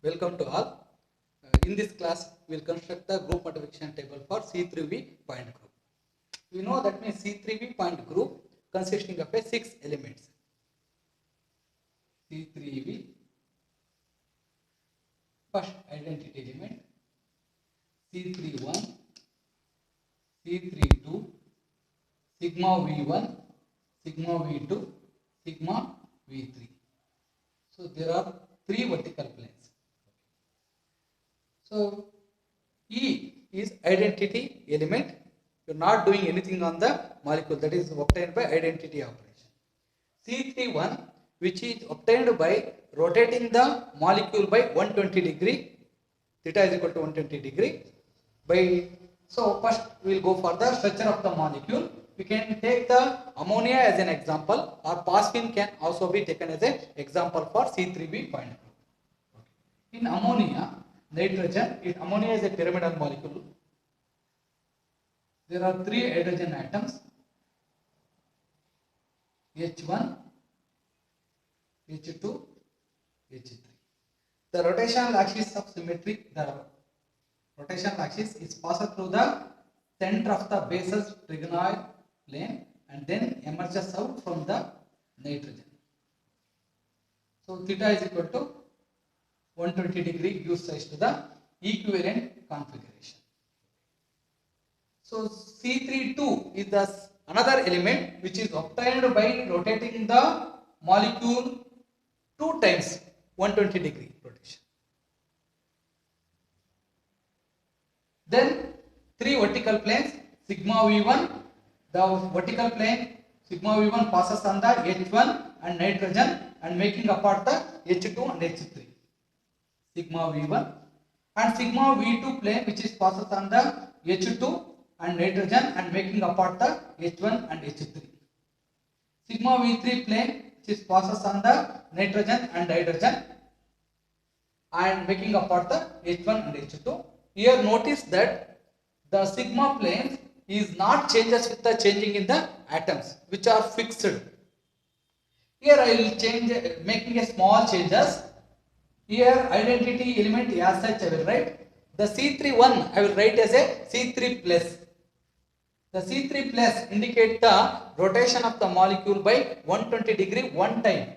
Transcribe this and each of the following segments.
Welcome to all. In this class, we will construct the group multiplication table for C3V point group. We know that means C3V point group consisting of 6 elements. C3V, first identity element, C31, C32, sigma V1, sigma V2, sigma V3. So there are 3 vertical planes. So E is identity element. You are not doing anything on the molecule, that is obtained by identity operation. C31, which is obtained by rotating the molecule by 120 degree, theta is equal to 120 degree. So first we will go for the structure of the molecule. We can take the ammonia as an example, or phosphine can also be taken as an example for C3B point group. In ammonia, nitrogen, ammonia is a pyramidal molecule. There are 3 hydrogen atoms, H1, H2, H3. The rotational axis of symmetry, the rotational axis is passed through the center of the basal trigonoid plane and then emerges out from the nitrogen. So theta is equal to 120 degree gives rise to the equivalent configuration. So C32 is another element which is obtained by rotating the molecule 2 times 120 degree rotation. Then 3 vertical planes, sigma V1, the vertical plane sigma V1 passes on the H1 and nitrogen and making apart the H2 and H3. Sigma V1, and sigma V2 plane which is passes on the H2 and nitrogen and making apart the H1 and H3. Sigma V3 plane which is passes on the nitrogen and hydrogen and making apart the H1 and H2. Here notice that the sigma plane is not changes with the changing in the atoms which are fixed. Here I will change, making a small changes. Here identity element as such I will write. The C31 I will write as a C3 plus. The C3 plus indicate the rotation of the molecule by 120 degree one time.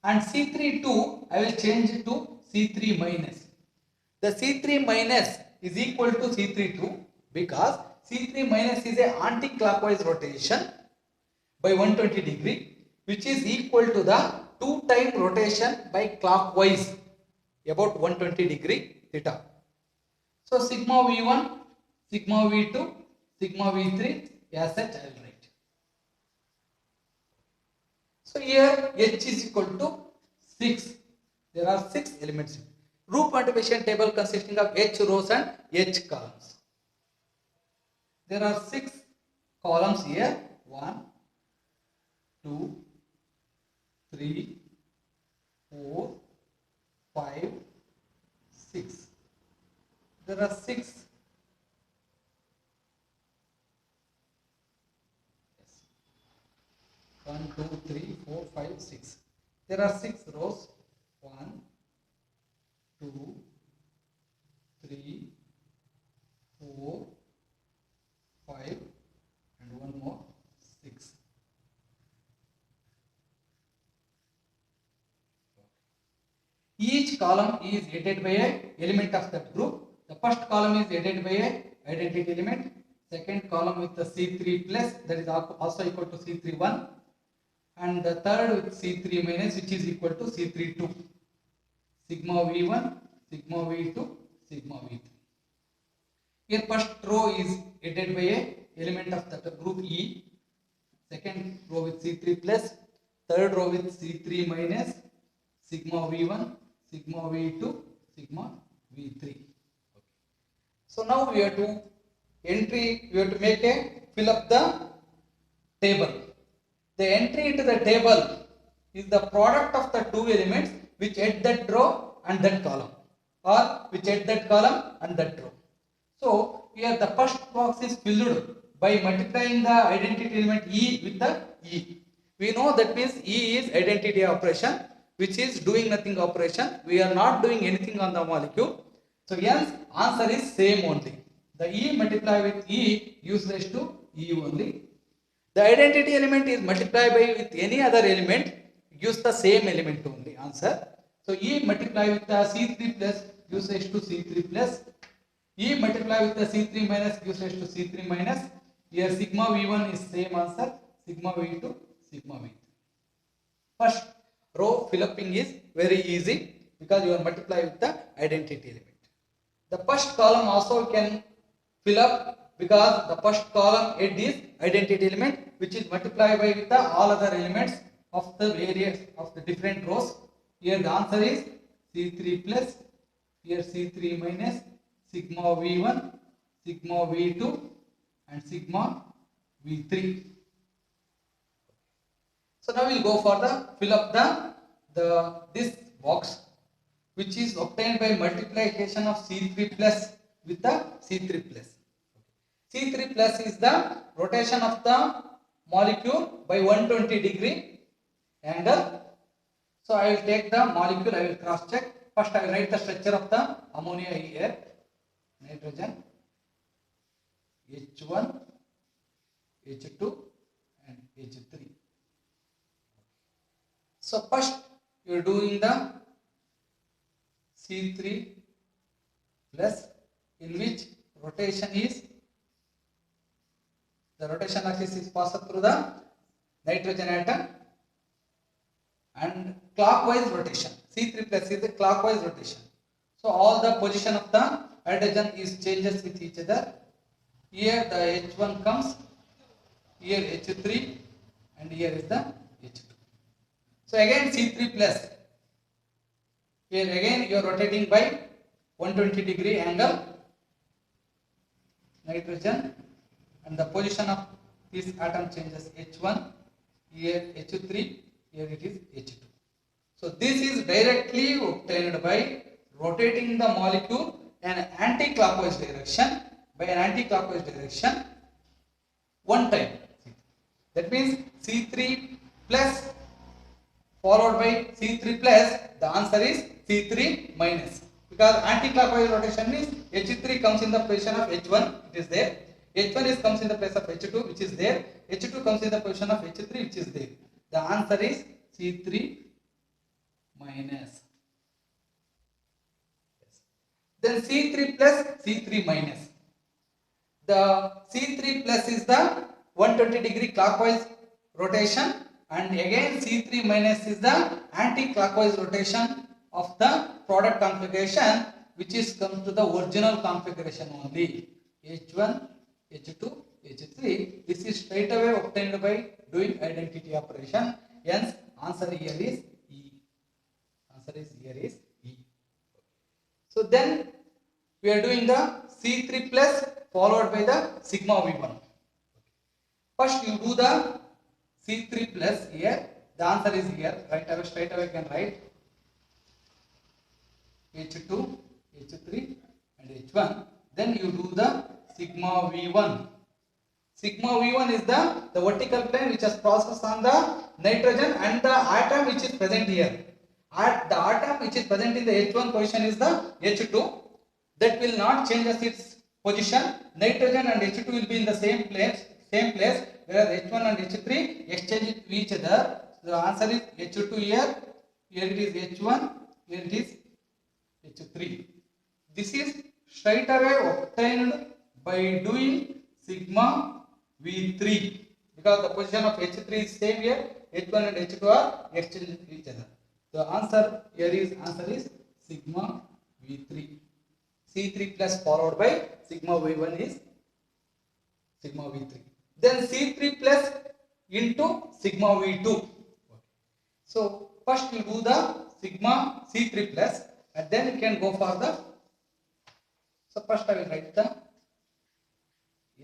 And C32 I will change it to C3 minus. The C3 minus is equal to C32 because C3 minus is a anti-clockwise rotation by 120 degree which is equal to the 2 time rotation by clockwise about 120 degree theta. So sigma V1, sigma V2, sigma V3 as such I will write. So here H is equal to 6. There are 6 elements. Group multiplication table consisting of H rows and H columns. There are 6 columns here. 1, 2, 3, 4, 5, 6. There are 6. Yes. 1, 2, 3, 4, 5, 6. There are 6 rows. 1, 2, 3, 4, 5, and one more 6. Each column is headed by a element of that group. The first column is headed by a identity element. Second column with the C3 plus, that is also equal to C31, and the third with C3 minus which is equal to C32. Sigma V1, sigma V2, sigma V3. Here first row is headed by a element of the group E. Second row with C3 plus, third row with C3 minus, sigma V1, sigma V2, sigma V3. Okay. So now we have to fill up the table. The entry into the table is the product of the 2 elements which head that row and that column, or which head that column and that row. So here the first box is filled by multiplying the identity element E with the E. We know that means E is identity operation. which is doing nothing operation. We are not doing anything on the molecule. So hence answer is same only. The E multiply with E gives rise to E only. The identity element is multiplied by with any other element, gives the same element only. Answer. So E multiply with the C3 plus gives rise to C3 plus. E multiply with the C3 minus gives rise to C3 minus. Here sigma V1 is same answer. Sigma V2, sigma V3. First row fill-upping is very easy because you are multiply with the identity element. The first column also can fill up because the first column head is identity element, which is multiplied by with the all other elements of the various of the different rows. Here the answer is C3 plus, here C3 minus, sigma V1, sigma V2 and sigma V3. So now we'll go for the fill up this box, which is obtained by multiplication of C3 plus with the C3 plus. C3 plus is the rotation of the molecule by 120 degree angle. So I will take the molecule, I will cross check. First I will write the structure of the ammonia here. Nitrogen, H1, H2 and H3. So first you are doing the C3 plus, in which rotation is, the rotation axis is passed through the nitrogen atom and clockwise rotation. C3 plus is the clockwise rotation. So all the position of the hydrogen is changes with each other. Here the H1 comes, here H3 and here is the H2. So again C3 plus, here again you are rotating by 120 degree angle, nitrogen, and the position of this atom changes, H1, here H3, here it is H2. So this is directly obtained by rotating the molecule in an anti-clockwise direction, one time. That means C3 plus followed by C3 plus, the answer is C3 minus, because anti-clockwise rotation means H3 comes in the position of H1, it is there. H1 comes in the place of H2, which is there. H2 comes in the position of H3, which is there. The answer is C3 minus. Then C3 plus, C3 minus. The C3 plus is the 120 degree clockwise rotation, and again C3 minus is the anti-clockwise rotation of the product configuration, which is comes to the original configuration only. H1, H2, H3. This is straight away obtained by doing identity operation. Hence answer here is E. So then we are doing the C3 plus followed by the sigma V1. First you do the C3 plus here. The answer is here. Straight away you can write H2, H3 and H1. Then you do the sigma V1. Sigma V1 is the vertical plane which is processed on the nitrogen and the atom which is present here. The atom which is present in the H1 position is the H2. That will not change its position. Nitrogen and H2 will be in the same place, whereas H1 and H3 exchange with each other. The answer is H2 here. Here it is H1. Here it is H3. This is straight away obtained by doing sigma V3, because the position of H3 is same here. H1 and H2 are exchanged with each other. The answer here is sigma V3. C3 plus followed by sigma V1 is sigma V3. Then C3 plus into sigma V2. So first you do the sigma C3 plus and then you can go for the. So first I will write the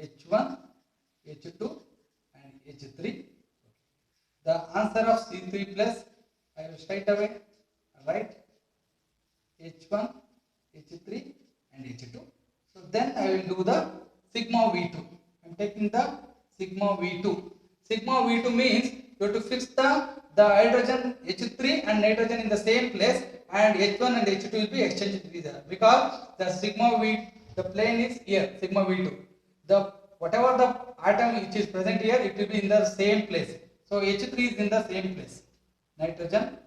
H1, H2 and H3. The answer of C3 plus I will straight away write H1, H3 and H2. So then I will do the sigma V2. I am taking the sigma V2. Sigma V2 means you have to fix the the hydrogen H3 and nitrogen in the same place, and H1 and H2 will be exchanged with each other because the sigma V, the plane is here, sigma V2. The whatever the atom which is present here, it will be in the same place. So H3 is in the same place. Nitrogen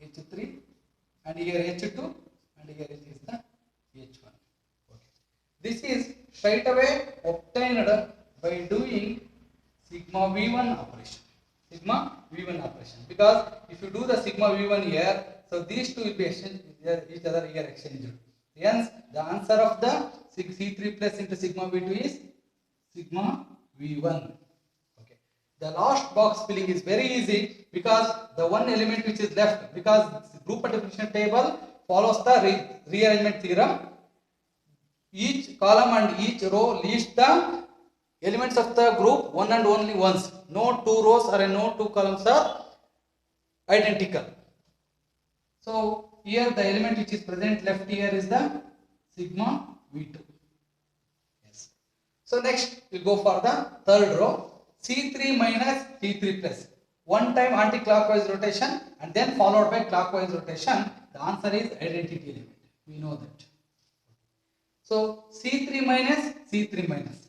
H3 and here H2 and here it is the H1. Okay. This is straight away obtained by doing sigma V1 operation. Sigma V1 operation. Because if you do the sigma V1 here, so these two will be exchanged each other here exchanged. Hence, the answer of the C3 plus into sigma V2 is sigma V1. Okay. The last box filling is very easy because the one element which is left, because group multiplication table follows the rearrangement theorem. Each column and each row lists the elements of the group one and only once. No two rows or no two columns are identical. So here the element which is present left here is the sigma V2. Yes. So next we go for the third row, C3 minus C3 plus. One time anti-clockwise rotation and then followed by clockwise rotation. The answer is identity element. We know that. So C3 minus C3 minus.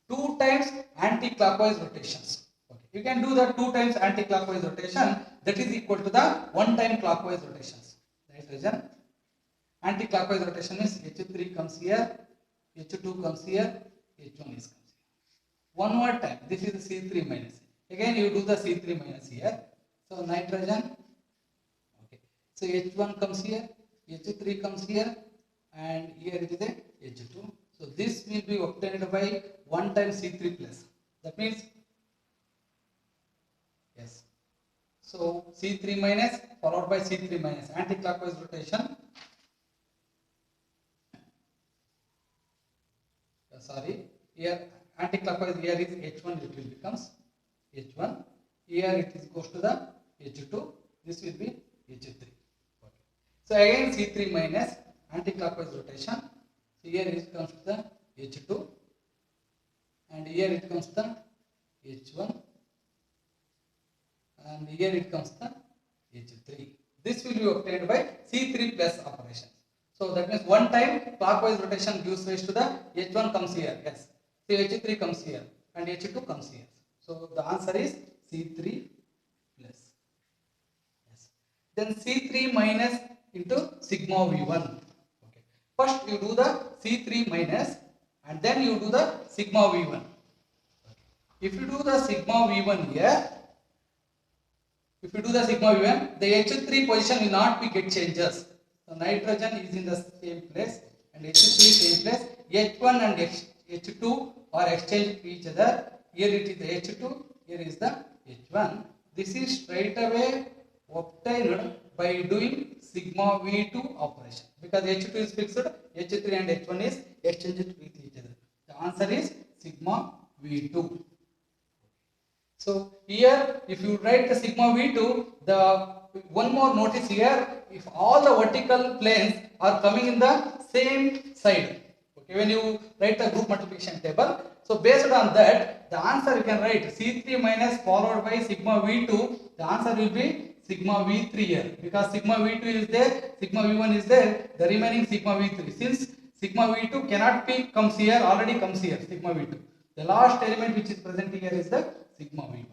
2 times anti-clockwise rotations. Okay. You can do the 2 times anti-clockwise rotation, that is equal to the 1 time clockwise rotations. Nitrogen anti-clockwise rotation is H3 comes here, H2 comes here, H1 is comes here. One more time, this is C3 minus. Again you do the C3 minus here. So nitrogen, okay. So H1 comes here, H3 comes here, and here it is a H2. So this will be obtained by 1 time C3 plus. That means, yes. So C3 minus followed by C3 minus, anti-clockwise rotation. Sorry, here anti-clockwise here is H1, it will becomes H1. Here it is goes to the H2. This will be H3. Okay. So again C3 minus anti-clockwise rotation. So here it comes to the H2 and here it comes to the H1 and here it comes to the H3. This will be obtained by C3 plus operation. So that means 1 time clockwise rotation gives rise to the H1 comes here. Yes. So H3 comes here and H2 comes here. So the answer is C3 plus. Yes. Then C3 minus into sigma V1. First you do the C3 minus and then you do the sigma V1. If you do the sigma V1 here, if you do the sigma V1, the H3 position will not be get changes. So nitrogen is in the same place and H3 same place. H1 and H2 are exchanged to each other. Here it is the H2, here is the H1. This is straight away obtained by doing sigma V2 operation because H2 is fixed, H3 and H1 is exchanged with each other. The answer is sigma V2. So here if you write the sigma V2, the one more notice here, if all the vertical planes are coming in the same side. Okay, when you write the group multiplication table, so based on that, the answer you can write C3 minus followed by sigma V2, the answer will be sigma V3 here because sigma V2 is there, sigma V1 is there, the remaining sigma V3. Since sigma V2 cannot be comes here, already comes here, sigma V2. The last element which is present here is the sigma V1.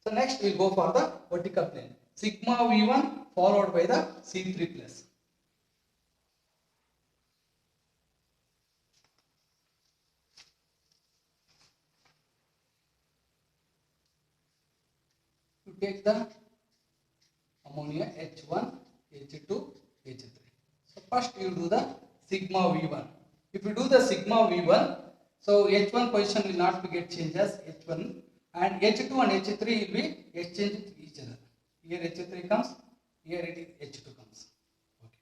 So next we will go for the vertical plane. Sigma V1 followed by the C3 plus. You take the ammonia H1, H2, H3. So first you do the sigma V1. If you do the sigma V1, so H1 position will not be get changes, H1 and H2 and H3 will be exchanged with each other. Here H3 comes, here it is H2 comes. Okay.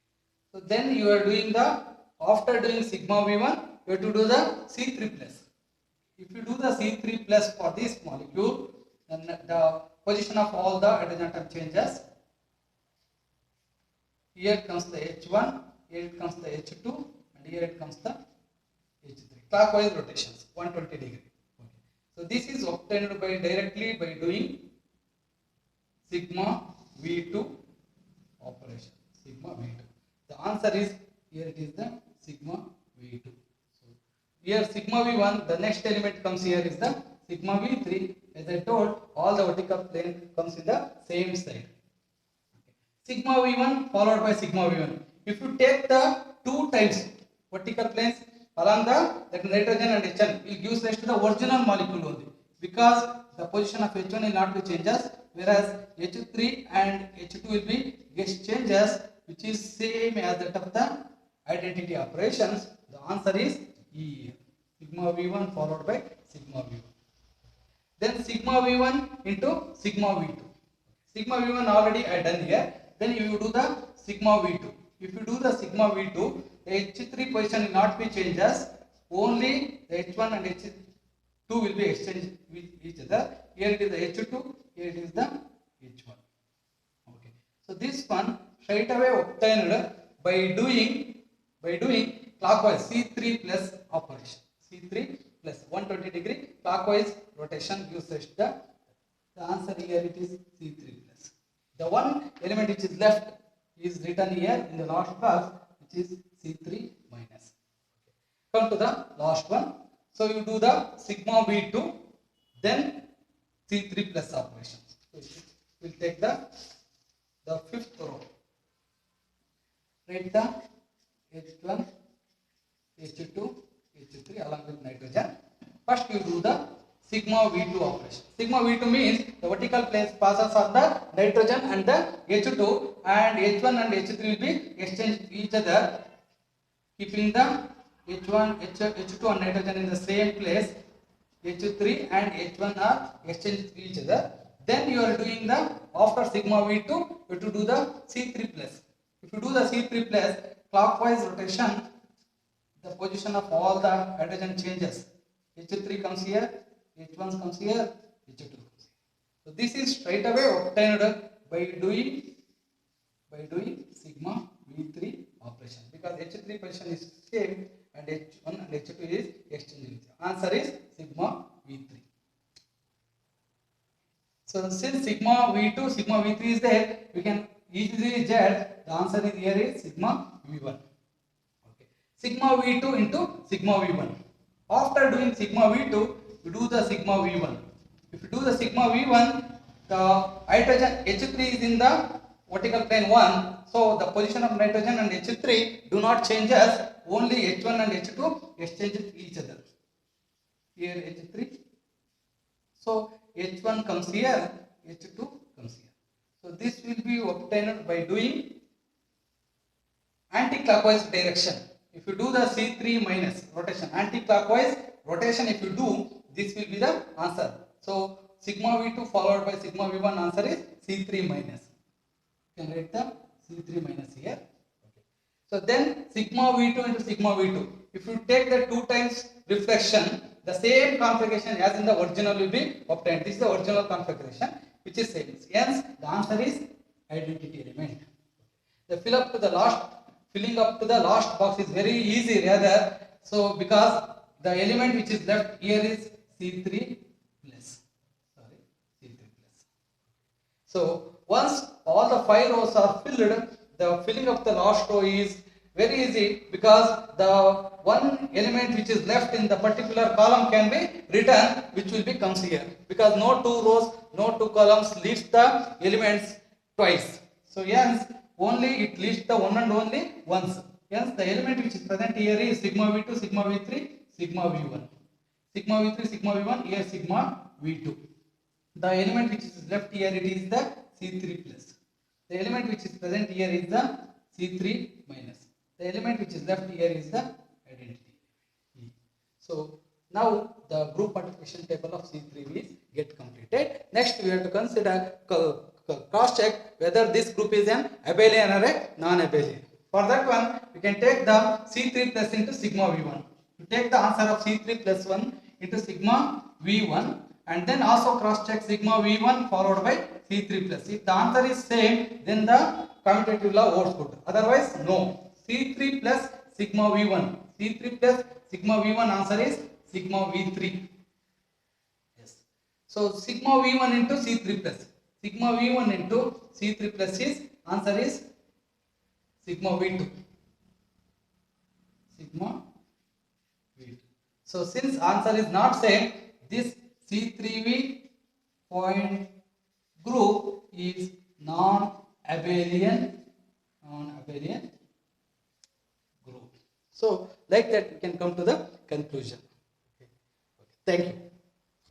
So then you are doing the, after doing sigma V1, you have to do the C3 plus. If you do the C3 plus for this molecule, then the position of all the hydrogen atom changes. Here comes the H1, here it comes the H2, and here it comes the H3. Clockwise rotations, 120 degree. Okay. So So this is obtained by directly by doing sigma V2 operation. Sigma V2. The answer is here it is the sigma V2. So here sigma V1, the next element comes here is the sigma V3. As I told, all the vertical plane comes in the same side. Sigma V1 followed by sigma V1. If you take the two times vertical planes along the nitrogen and HN, it gives rise to the original molecule only, because the position of H1 will not be changes, whereas H3 and H2 will be exchanges, which is same as that of the identity operations. The answer is E. Sigma V1 followed by sigma V1. Then sigma V1 into sigma V2. Sigma V1 already I done here. Then you do the sigma V2. If you do the sigma V2, the H3 position will not be changes. Only the H1 and H2 will be exchanged with each other. Here it is the H2. Here it is the H1. Okay. So this one straight away obtained by doing clockwise C3 plus operation. C3 plus 120 degree clockwise rotation gives us the answer here. It is C3 plus. The one element which is left is written here in the last box, which is C3 minus. Come to the last one. So you do the sigma V2, then C3 plus operation. So we'll take the fifth row. Write the H1, H2, H3 along with nitrogen. First you do the sigma V2 operation. Sigma V2 means the vertical planes passes on the nitrogen and the H2, and H1 and H3 will be exchanged with each other, keeping the H1, H2 and nitrogen in the same place. H3 and H1 are exchanged with each other. Then you are doing the, after sigma V2, you have to do the C3 plus. If you do the C3 plus, clockwise rotation, the position of all the hydrogen changes. H3 comes here, H1 comes here, H2 comes here. So this is straight away obtained by doing sigma V3 operation, because H3 position is same and H1 and H2 is exchanging. Answer is sigma V3. So since sigma V2, sigma V3 is there, we can easily judge the answer is here is sigma V1. Okay. Sigma V2 into sigma V1. After doing sigma V2, you do the sigma V1. If you do the sigma V1, the hydrogen H3 is in the vertical plane 1. So the position of nitrogen and H3 do not change as only H1 and H2 exchange with each other. Here H3. So H1 comes here, H2 comes here. So this will be obtained by doing anti-clockwise direction. If you do the C3 minus rotation, anti-clockwise rotation, if you do, this will be the answer. So sigma V2 followed by sigma V1, answer is C3 minus. You can write the C3 minus here. Okay. So then sigma V2 into sigma V2. If you take the 2 times reflection, the same configuration as in the original will be obtained. This is the original configuration, which is same. Hence, the answer is identity element. The filling up to the last box is very easy rather. So because the element which is left here is C3 plus. C3 plus. So once all the 5 rows are filled, the filling of the last row is very easy, because the one element which is left in the particular column can be written, which will be comes here, because no 2 rows, no 2 columns lists the elements twice. So hence only it lists the one and only once. Hence the element which is present here is sigma V2, sigma V3, sigma V1. Sigma V3, sigma V1, here sigma V2. The element which is left here, it is the C3 plus. The element which is present here is the C3 minus. The element which is left here is the identity. So now the group multiplication table of C3 is get completed. Next we have to consider cross check whether this group is an abelian or a non-abelian. For that one, we can take the C3 plus into sigma V1. To take the answer of C3 plus 1 into sigma V1, and then also cross check sigma V1 followed by C3 plus. If the answer is same, then the commutative law holds good. Otherwise, no. C3 plus sigma V1. C3 plus sigma V1, answer is sigma V3. So sigma V1 into C3 plus. Sigma V1 into C3 plus is answer is sigma V2. Sigma V2. So since answer is not same, this C3V point group is non-abelian group. So like that we can come to the conclusion. Okay. Thank you.